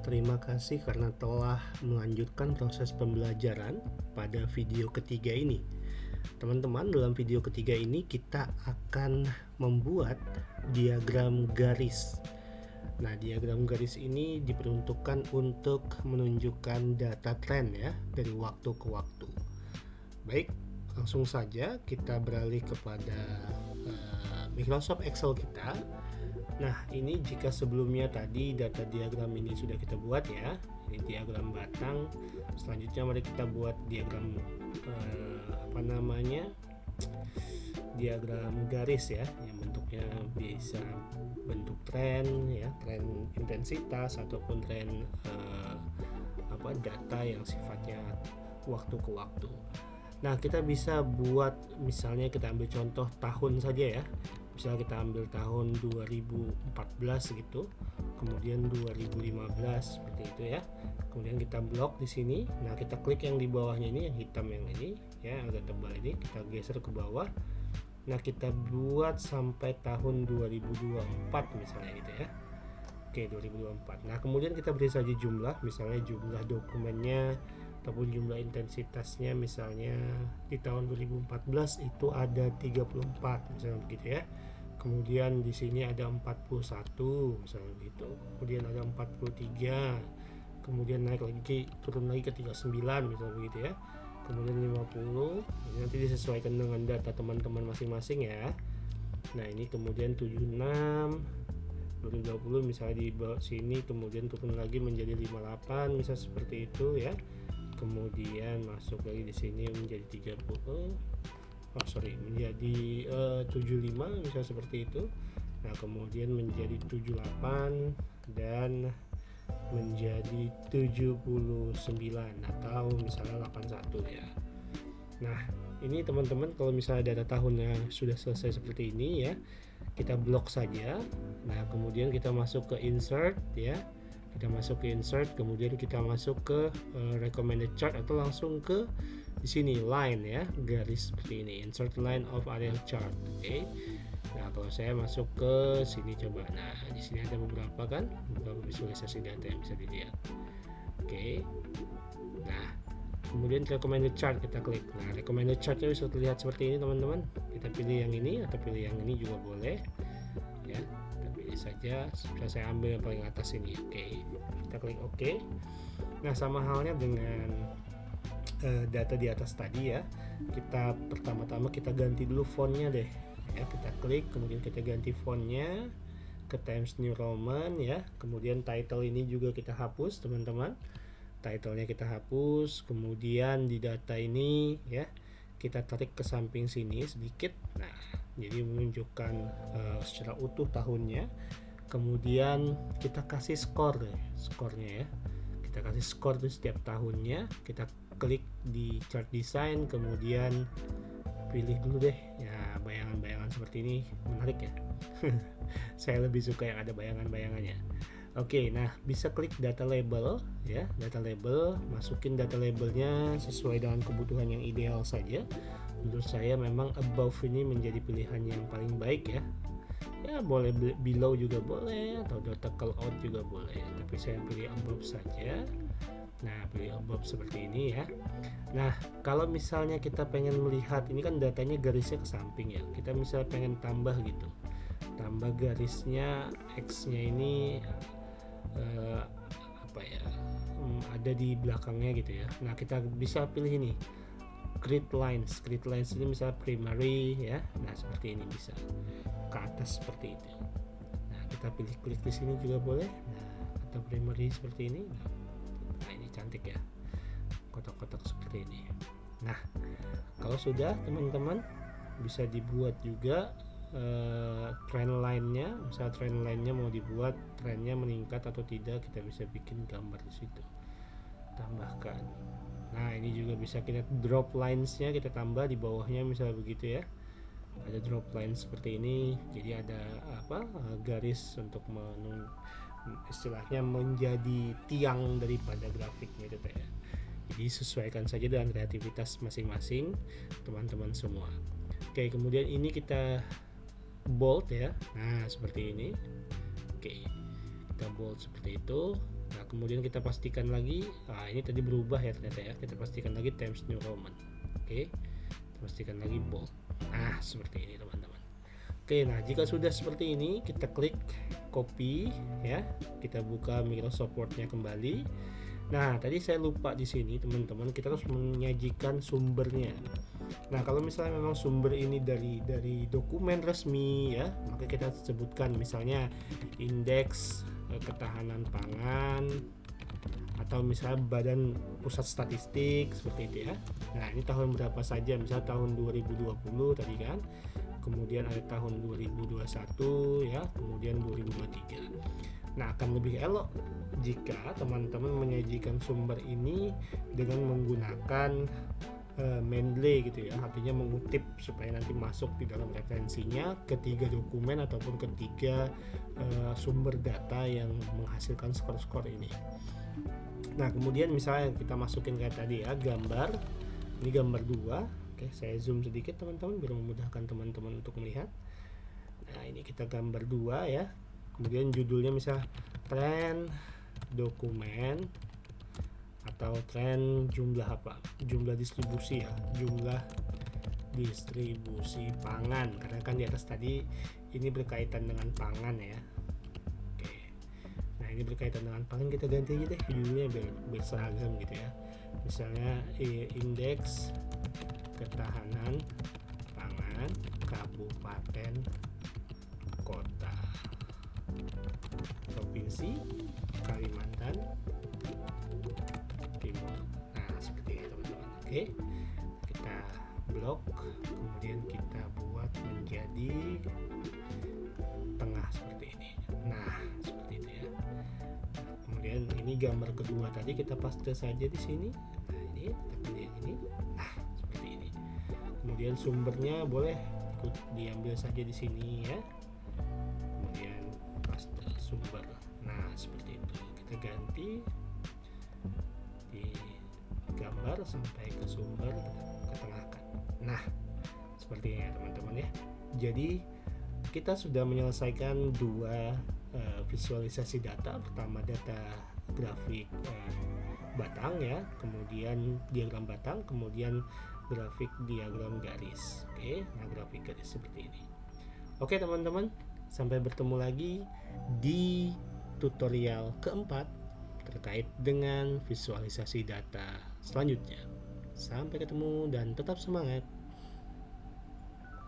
Terima kasih karena telah melanjutkan proses pembelajaran pada video ketiga ini. Teman-teman, dalam video ketiga ini kita akan membuat diagram garis. Nah, diagram garis ini diperuntukkan untuk menunjukkan data tren ya, dari waktu ke waktu. Baik, langsung saja kita beralih kepada Microsoft Excel kita. Nah, ini jika sebelumnya tadi data diagram ini sudah kita buat ya, ini diagram batang. Selanjutnya mari kita buat diagram diagram garis ya, yang bentuknya bisa bentuk tren ya, tren intensitas ataupun tren data yang sifatnya waktu ke waktu. Nah, kita bisa buat, misalnya kita ambil contoh tahun saja ya. Misalnya kita ambil tahun 2014 gitu, kemudian 2015 seperti itu ya. Kemudian kita blok di sini. Nah, kita klik yang di bawahnya ini, yang hitam yang ini ya, agak tebal ini, kita geser ke bawah. Nah, kita buat sampai tahun 2024 misalnya gitu ya. Oke, 2024. Nah, kemudian kita beri saja jumlah, misalnya jumlah dokumennya ataupun jumlah intensitasnya, misalnya di tahun 2014 itu ada 34 misalnya begitu ya. Kemudian di sini ada 41 misalnya begitu. Kemudian ada 43. Kemudian naik lagi, turun lagi ke 39 misalnya begitu ya. Kemudian 50. Ini nanti disesuaikan dengan data teman-teman masing-masing ya. Nah, ini kemudian 76. 2020 misalnya di bawah sini, kemudian turun lagi menjadi 58 misalnya seperti itu ya. Kemudian masuk lagi di sini menjadi 30, menjadi 75 misalnya seperti itu. Nah, kemudian menjadi 78 dan menjadi 79 atau misalnya 81 ya. Nah, ini teman-teman, kalau misalnya data tahunnya sudah selesai seperti ini ya, kita blok saja. Nah, kemudian kita masuk ke insert ya. Kita masuk ke insert, kemudian kita masuk ke recommended chart atau langsung ke di sini line ya, garis seperti ini, insert line of area chart. Oke. Nah, kalau saya masuk ke sini coba. Nah, di sini ada beberapa visualisasi data yang bisa dilihat. Oke. Nah, kemudian recommended chart kita klik. Nah, recommended chartnya bisa terlihat seperti ini teman-teman. Kita pilih yang ini atau pilih yang ini juga boleh ya. Saja, sudah saya ambil yang paling atas ini. Oke, kita klik OK. Nah, sama halnya dengan data di atas tadi ya. Kita pertama-tama kita ganti dulu fontnya deh ya. Kita klik, kemudian kita ganti fontnya ke Times New Roman ya. Kemudian title ini juga kita hapus teman-teman, titlenya kita hapus. Kemudian di data ini ya, kita tarik ke samping sini sedikit. Nah, jadi menunjukkan secara utuh tahunnya. Kemudian kita kasih skornya ya. Kita kasih skor itu setiap tahunnya. Kita klik di chart design, kemudian pilih dulu deh ya, bayangan-bayangan seperti ini menarik ya. Saya lebih suka yang ada bayangan-bayangannya. Oke, nah bisa klik data label ya, data label, masukin data labelnya sesuai dengan kebutuhan yang ideal saja. Menurut saya memang above ini menjadi pilihan yang paling baik ya. Ya, boleh below juga boleh, atau data call out juga boleh, tapi saya pilih above saja. Nah, pilih above seperti ini ya. Nah, kalau misalnya kita pengen melihat, ini kan datanya garisnya ke samping ya, kita misalnya pengen tambah gitu, tambah garisnya X-nya ini ada di belakangnya gitu ya. Nah, kita bisa pilih ini grid lines ini misalnya primary ya. Nah, seperti ini bisa ke atas seperti itu. Nah, kita pilih klik di sini juga boleh. Nah, atau primary seperti ini. Nah, ini cantik ya, kotak-kotak seperti ini. Nah, kalau sudah teman-teman, bisa dibuat juga trend line-nya. Misalnya trend line-nya mau dibuat trennya meningkat atau tidak, kita bisa bikin gambar di situ, tambahkan. Nah, ini juga bisa kita drop lines-nya, kita tambah di bawahnya misalnya begitu ya. Ada drop line seperti ini, jadi ada garis untuk istilahnya menjadi tiang daripada grafiknya gitu ya. Jadi sesuaikan saja dengan kreativitas masing-masing teman-teman semua. Oke, kemudian ini kita bold ya. Nah, seperti ini. Oke, kita bold seperti itu. Nah kemudian kita pastikan lagi, nah ini tadi berubah ya ternyata ya, kita pastikan lagi Times New Roman. Oke, kita pastikan lagi bold. Nah seperti ini teman-teman. Oke, nah jika sudah seperti ini, kita klik copy ya, kita buka Microsoft Word-nya kembali. Nah tadi saya lupa di sini teman-teman, kita harus menyajikan sumbernya. Nah kalau misalnya memang sumber ini dari dokumen resmi ya, maka kita sebutkan misalnya indeks ketahanan pangan, atau misalnya Badan Pusat Statistik seperti itu ya. Nah ini tahun berapa saja, misalnya tahun 2020 tadi kan, kemudian ada tahun 2021 ya, kemudian 2023. Nah akan lebih elok jika teman-teman menyajikan sumber ini dengan menggunakan Mendeley gitu ya, artinya mengutip supaya nanti masuk di dalam referensinya ketiga dokumen ataupun ketiga sumber data yang menghasilkan skor-skor ini. Nah kemudian misalnya kita masukin kayak tadi ya, gambar, ini gambar 2. Oke, saya zoom sedikit teman-teman biar memudahkan teman-teman untuk melihat. Nah ini kita gambar 2 ya, kemudian judulnya misalnya tren dokumen atau tren jumlah apa, jumlah distribusi ya, jumlah distribusi pangan, karena kan di atas tadi ini berkaitan dengan pangan ya. Oke, nah ini berkaitan dengan pangan, kita ganti aja deh judulnya biar seragam gitu ya, misalnya indeks ketahanan pangan kabupaten kota provinsi Kalimantan Timur. Nah seperti itu teman-teman. Oke, kita blok, kemudian kita buat menjadi tengah seperti ini. Nah seperti itu ya. Kemudian ini gambar kedua tadi kita paste saja di sini. Nah ini kita pilih ini. Nah seperti ini. Kemudian sumbernya boleh ikut diambil saja di sini ya. Kemudian paste sumber. Nah seperti itu. Kita ganti di gambar sampai ke sumber, kita ketengahkan. Nah seperti ini ya teman-teman ya. Jadi kita sudah menyelesaikan dua visualisasi data. Pertama data grafik batang ya, kemudian diagram batang, kemudian grafik diagram garis. Oke, nah grafik garis seperti ini. Oke teman-teman, sampai bertemu lagi di tutorial keempat terkait dengan visualisasi data selanjutnya. Sampai ketemu dan tetap semangat.